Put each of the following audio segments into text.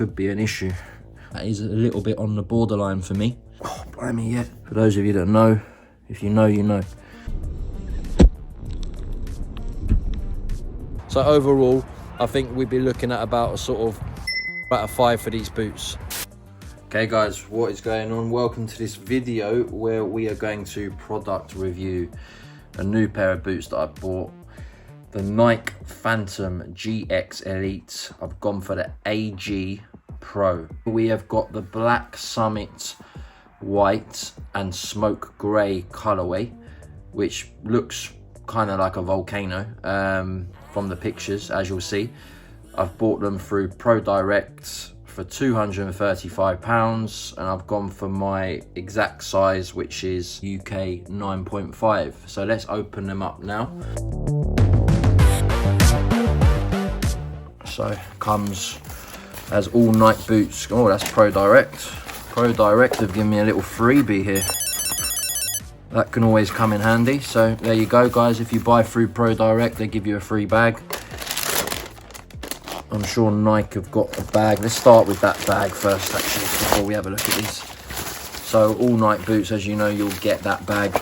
could be an issue. That is a little bit on the borderline for me. Oh, blimey, yeah. For those of you that know, if you know, you know. So overall, I think we'd be looking at about a 5 for these boots. Okay guys, what is going on? Welcome to this video where we are going to product review a new pair of boots that I bought. The Nike Phantom GX Elite. I've gone for the AG Pro. We have got the Black Summit white and smoke grey colorway, which looks kind of like a volcano from the pictures, as you'll see. I've bought them through Pro Direct for £235, and I've gone for my exact size, which is UK 9.5. So let's open them up now. So comes as all Nike boots. Oh, that's Pro Direct. Pro Direct have given me a little freebie here. That can always come in handy. So there you go, guys. If you buy through Pro Direct, they give you a free bag. I'm sure Nike have got a bag. Let's start with that bag first, actually, before we have a look at these. So all Nike boots, as you know, you'll get that bag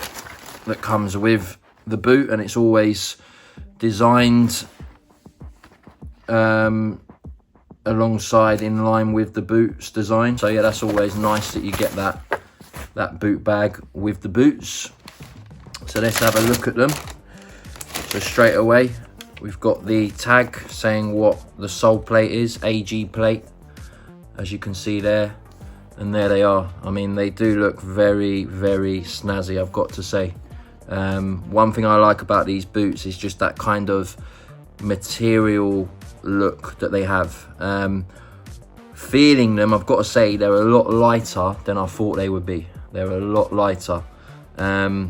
that comes with the boot, and it's always designed alongside, in line with the boot's design. So yeah, that's always nice that you get that boot bag with the boots. So let's have a look at them. So straight away, we've got the tag saying what the sole plate is, AG plate, as you can see there. And there they are. I mean, they do look very, very snazzy, I've got to say. One thing I like about these boots is just that kind of material look that they have. Feeling them, I've got to say, they're a lot lighter than I thought they would be. They're a lot lighter. I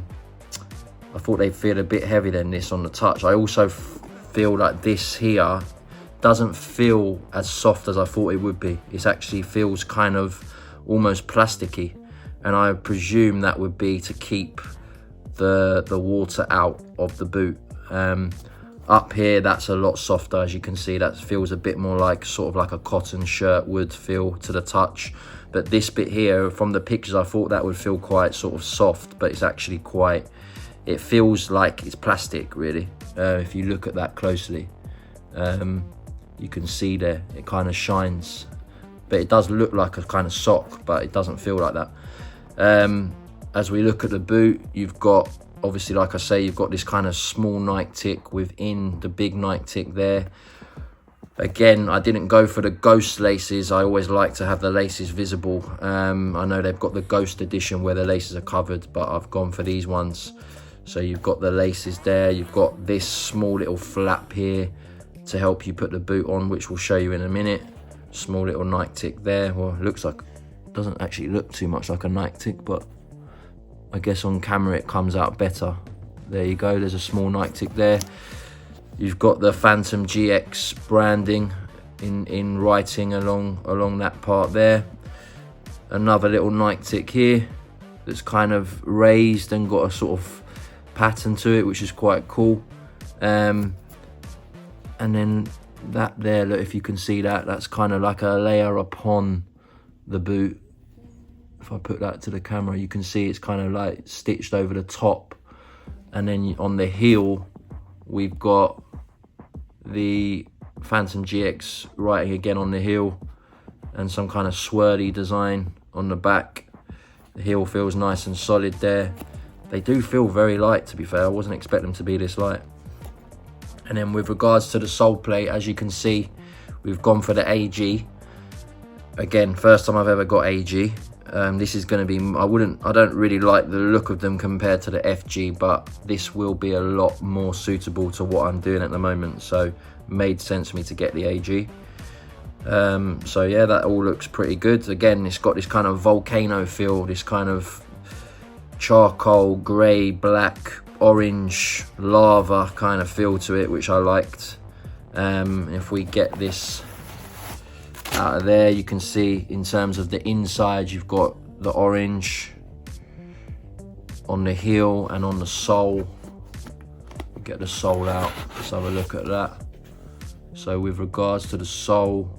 thought they'd feel a bit heavier than this on the touch. I also feel like this here doesn't feel as soft as I thought it would be. It actually feels kind of almost plasticky, and I presume that would be to keep the water out of the boot. Up here, that's a lot softer, as you can see. That feels a bit more like sort of like a cotton shirt would feel to the touch. But this bit here, from the pictures, I thought that would feel quite sort of soft, but it's actually quite, it feels like it's plastic, really. If you look at that closely, you can see there, it kind of shines. But it does look like a kind of sock, but it doesn't feel like that. As we look at the boot, you've got, obviously, like I say, you've got this kind of small Nike tick within the big Nike tick there. Again, I didn't go for the ghost laces. I always like to have the laces visible. I know they've got the ghost edition where the laces are covered, but I've gone for these ones. So you've got the laces there. You've got this small little flap here to help you put the boot on, which we'll show you in a minute. Small little Nike tick there. Well, it looks like, doesn't actually look too much like a Nike tick, but I guess on camera it comes out better. There you go, there's a small Nike tick there. You've got the Phantom GX branding in writing along that part there. Another little Nike tick here that's kind of raised and got a sort of pattern to it, which is quite cool. And then that there, look, if you can see that, that's kind of like a layer upon the boot. If I put that to the camera, you can see it's kind of like stitched over the top. And then on the heel, we've got the Phantom GX writing again on the heel, and some kind of swirly design on the back. The heel feels nice and solid there. They do feel very light, to be fair. I wasn't expecting them to be this light. And then with regards to the sole plate, as you can see, we've gone for the AG. Again, first time I've ever got AG. This is going to be, I don't really like the look of them compared to the FG, but this will be a lot more suitable to what I'm doing at the moment. So it made sense for me to get the AG. So yeah, that all looks pretty good. Again, it's got this kind of volcano feel, this kind of charcoal, grey, black, orange, lava kind of feel to it, which I liked. If we get this out of there, you can see in terms of the inside, you've got the orange on the heel and on the sole. Get the sole out, let's have a look at that. So with regards to the sole,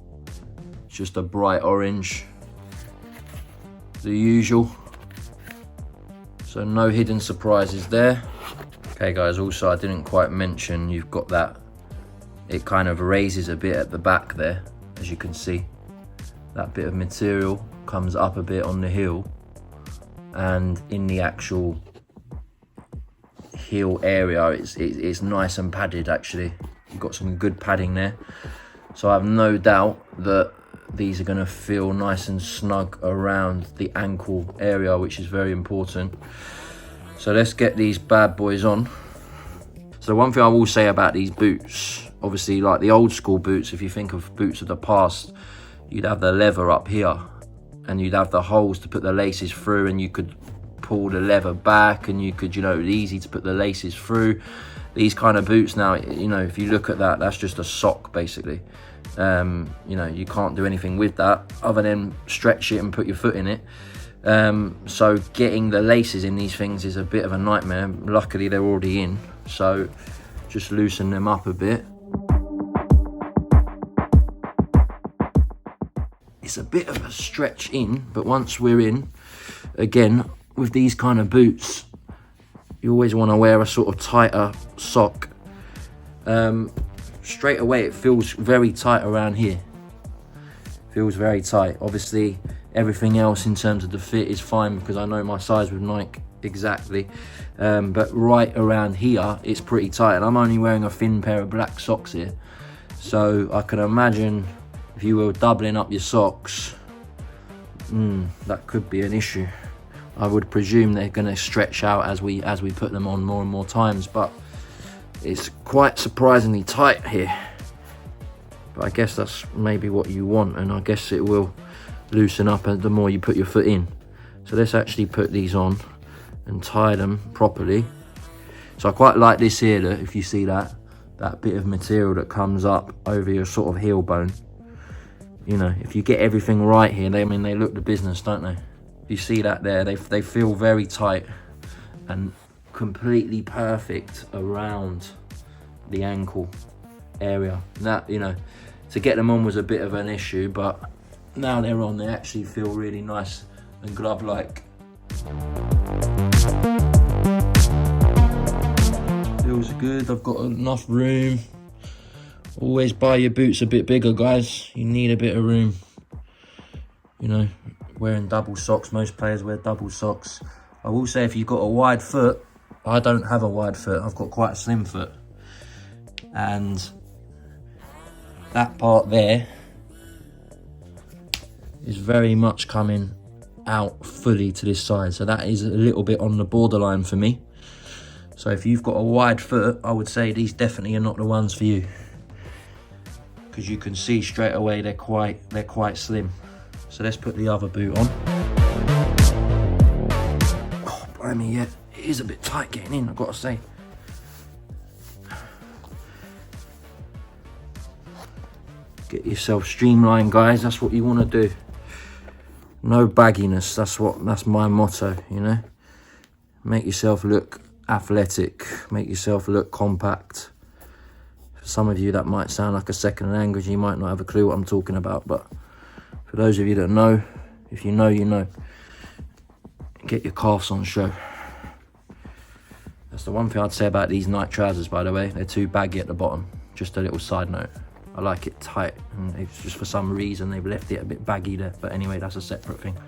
It's just a bright orange, the usual. So no hidden surprises there. Okay guys, also I didn't quite mention, you've got that, it kind of raises a bit at the back there, as you can see. That bit of material comes up a bit on the heel, and in the actual heel area, it's nice and padded actually. You've got some good padding there. So I have no doubt that these are gonna feel nice and snug around the ankle area, which is very important. So let's get these bad boys on. So one thing I will say about these boots, obviously like the old school boots, if you think of boots of the past, you'd have the leather up here and you'd have the holes to put the laces through, and you could pull the leather back and you could, you know, easy to put the laces through. These kind of boots now, you know, if you look at that, that's just a sock basically. You know, you can't do anything with that other than stretch it and put your foot in it. So getting the laces in these things is a bit of a nightmare. Luckily they're already in, so just loosen them up a bit. It's a bit of a stretch in, but once we're in, again, with these kind of boots, you always want to wear a sort of tighter sock. Straight away it feels very tight around here. Feels very tight. Obviously everything else in terms of the fit is fine because I know my size with Nike exactly, but right around here it's pretty tight, and I'm only wearing a thin pair of black socks here, so I can imagine if you were doubling up your socks, that could be an issue. I would presume they're going to stretch out as we put them on more and more times, but it's quite surprisingly tight here. But I guess that's maybe what you want, and I guess it will loosen up the more you put your foot in. So let's actually put these on and tie them properly. So I quite like this here, that if you see that bit of material that comes up over your sort of heel bone. You know, if you get everything right here, I mean, they look the business, don't they? You see that there, they feel very tight and completely perfect around the ankle area. That, you know, to get them on was a bit of an issue, but now they're on, they actually feel really nice and glove-like. Feels good, I've got enough room. Always buy your boots a bit bigger, guys. You need a bit of room. You know, wearing double socks, most players wear double socks. I will say if you've got a wide foot, I don't have a wide foot, I've got quite a slim foot. And that part there is very much coming out fully to this side. So that is a little bit on the borderline for me. So if you've got a wide foot, I would say these definitely are not the ones for you, because you can see straight away they're quite slim. So let's put the other boot on. Oh, blimey, yeah, it is a bit tight getting in, I've got to say. Get yourself streamlined, guys. That's what you want to do. No bagginess. That's my motto, you know. Make yourself look athletic. Make yourself look compact. For some of you that might sound like a second language. You might not have a clue what I'm talking about, but for those of you that know, if you know, you know. Get your calves on show. That's the one thing I'd say about these Nike trousers, by the way. They're too baggy at the bottom. Just a little side note. I like it tight, and it's just for some reason they've left it a bit baggy there. But anyway, that's a separate thing.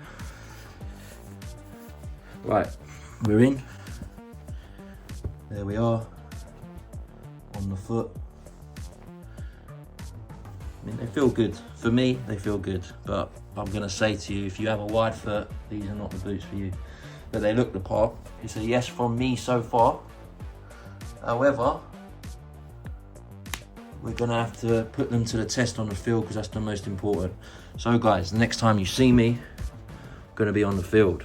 Right, we're in. There we are. On the foot. I mean, they feel good. For me, they feel good. But I'm going to say to you, if you have a wide foot, these are not the boots for you. But they look the part. It's a yes from me so far. However, we're going to have to put them to the test on the field, because that's the most important. So guys, the next time you see me, I'm going to be on the field.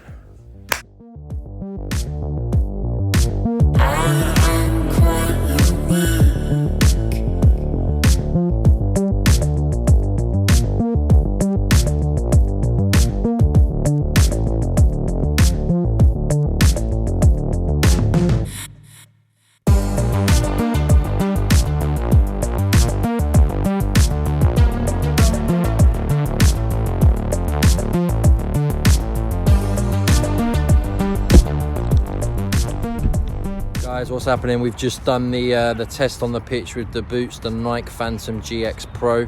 Guys, what's happening? We've just done the test on the pitch with the boots, the Nike Phantom GX Pro.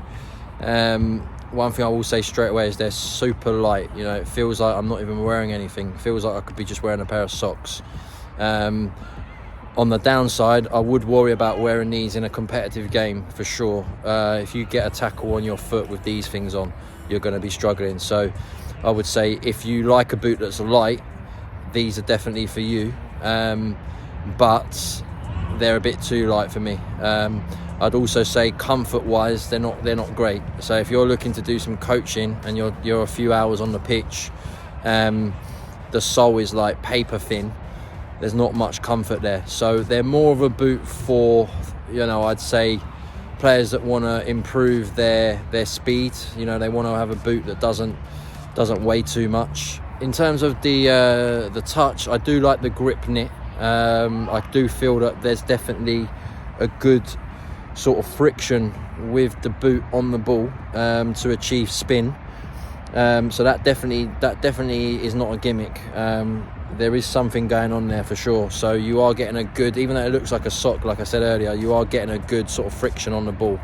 One thing I will say straight away is they're super light. You know, it feels like I'm not even wearing anything. It feels like I could be just wearing a pair of socks. On the downside, I would worry about wearing these in a competitive game for sure. If you get a tackle on your foot with these things on, you're going to be struggling. So I would say if you like a boot that's light, these are definitely for you. But they're a bit too light for me. I'd also say comfort-wise, they're not great. So if you're looking to do some coaching and you're a few hours on the pitch, the sole is like paper thin. There's not much comfort there. So they're more of a boot for, you know, I'd say players that want to improve their speed. You know, they want to have a boot that doesn't weigh too much. In terms of the touch, I do like the grip knit. I do feel that there's definitely a good sort of friction with the boot on the ball to achieve spin. So that definitely is not a gimmick. There is something going on there for sure. So you are getting a good, even though it looks like a sock, like I said earlier, you are getting a good sort of friction on the ball.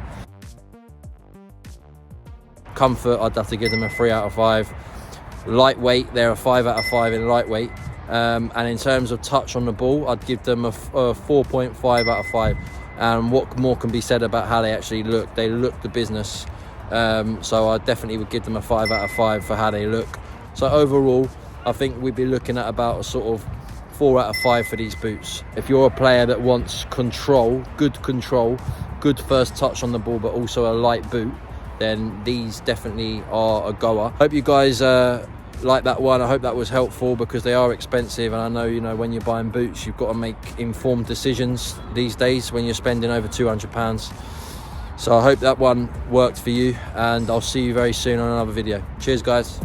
Comfort, I'd have to give them a 3 out of 5. Lightweight, they're a 5 out of 5 in lightweight. And in terms of touch on the ball, I'd give them a 4.5 out of 5. And what more can be said about how they actually look? They look the business. So I definitely would give them a 5 out of 5 for how they look. So overall, I think we'd be looking at about a sort of 4 out of 5 for these boots. If you're a player that wants control, good first touch on the ball, but also a light boot, then these definitely are a goer. Hope you guys like that one. I hope that was helpful because they are expensive, and I know, you know, when you're buying boots, you've got to make informed decisions these days when you're spending over £200. So I hope that one worked for you, and I'll see you very soon on another video. Cheers, guys.